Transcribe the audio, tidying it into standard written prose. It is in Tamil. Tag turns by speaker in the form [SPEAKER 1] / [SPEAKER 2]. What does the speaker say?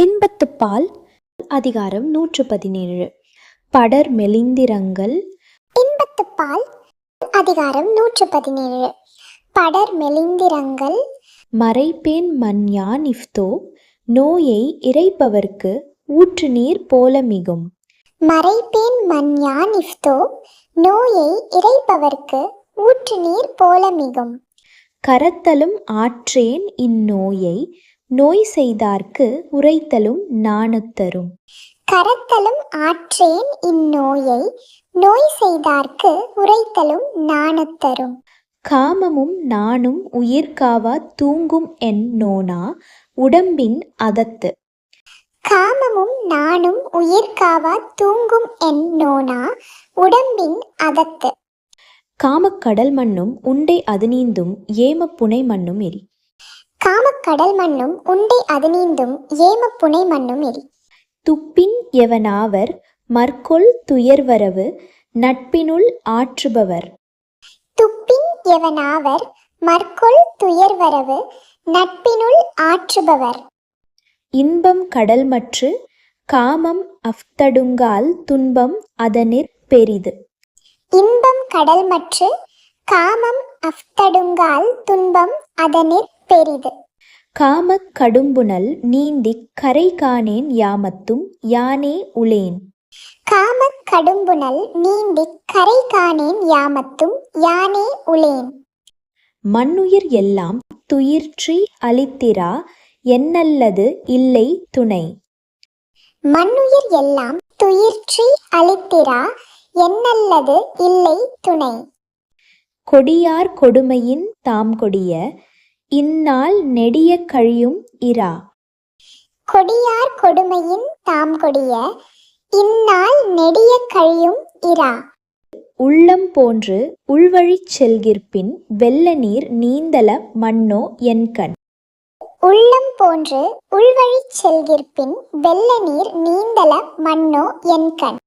[SPEAKER 1] இன்பத்துப்பால் அதிகாரம் 117. படர் மெலிந்திரங்கள்.
[SPEAKER 2] இன்பத்துப்பால் அதிகாரம் 117. படர் மெலிந்திரங்கள்.
[SPEAKER 1] மறைப்பேன் மன்யான் இஃப்தோ, நோயை இறைப்பவர்க்கு ஊற்று நீர் போல மிகும்.
[SPEAKER 2] மறைப்பேன் மன்யான் இஃப்தோ, நோயை இறைப்பவர்க்கு ஊற்று நீர் போல மிகும்.
[SPEAKER 1] கரத்தலும் ஆற்றேன் இந்நோயை, நோய் செய்தார்க்கு உரைத்தலும் நாணுத்தரும்.
[SPEAKER 2] கரத்தலும் ஆற்றேன் இந்நோயை, நோய் செய்தார்க்கு உரைத்தலும் நாணுத்தரும்.
[SPEAKER 1] காமமும் நாணும் உயிர்காவா தூங்கும் என் நோனா, உடம்பின் அதத்து.
[SPEAKER 2] காமமும் நாணும் உயிர்காவா தூங்கும் என் நோனா, உடம்பின் அதத்து.
[SPEAKER 1] காமக்கடல் மண்ணும் உண்டை அது நீந்தும் ஏமப்புனை மண்ணும் எரி.
[SPEAKER 2] காமக்கடல் மண்ணும் உண்டை அது நீந்தும் ஏமப்புனை மண்ணும் எரி.
[SPEAKER 1] துப்பின் எவனாவர் மற்கொள் துயர்வரவு, நட்பினுள் ஆற்றுபவர்.
[SPEAKER 2] துப்பின் எவனாவர் மற்கொள் துயர்வரவு, நட்பினுள் ஆற்றுபவர்.
[SPEAKER 1] இன்பம் கடல்மற்று காமம் அஃதடுங்கால், துன்பம் அதனிற் பெரிது.
[SPEAKER 2] இன்பம் கடல்மற்று காமம் அஃதடுங்கால், துன்பம் அதனிற் பெரிது.
[SPEAKER 1] காமக் கடும்புனல் நீந்திக் கரை காணேன் யாமத்தும், யானே உளேன்.
[SPEAKER 2] காமக் கடும்புனல் நீந்திக் கரை காணேன் யாமத்தும், யானே உளேன்.
[SPEAKER 1] மண்ணுயிர் எல்லாம் துயிர்ற்றி அளித்திரா, என்னல்லது இல்லை துணை.
[SPEAKER 2] மண்ணுயிர் எல்லாம் துயிர்ற்றி அளித்திரா, என்னல்லது இல்லை துணை.
[SPEAKER 1] கொடியார் கொடுமையின் தாம் கொடிய, இந்நாள் நெடிய கழியும் இரா.
[SPEAKER 2] கொடியார் கொடுமையின் தாம் கொடிய, இந்நாள் நெடிய கழியும் இரா.
[SPEAKER 1] உள்ளம் போன்று உள்வழிச் செல்கிற்பின், வெள்ள நீர் நீந்தல மன்னோ என்கண்.
[SPEAKER 2] உள்ளம் போன்று உள்வழிச் செல்கிற்பின், வெள்ள நீர் நீந்தல மன்னோ என்கண்.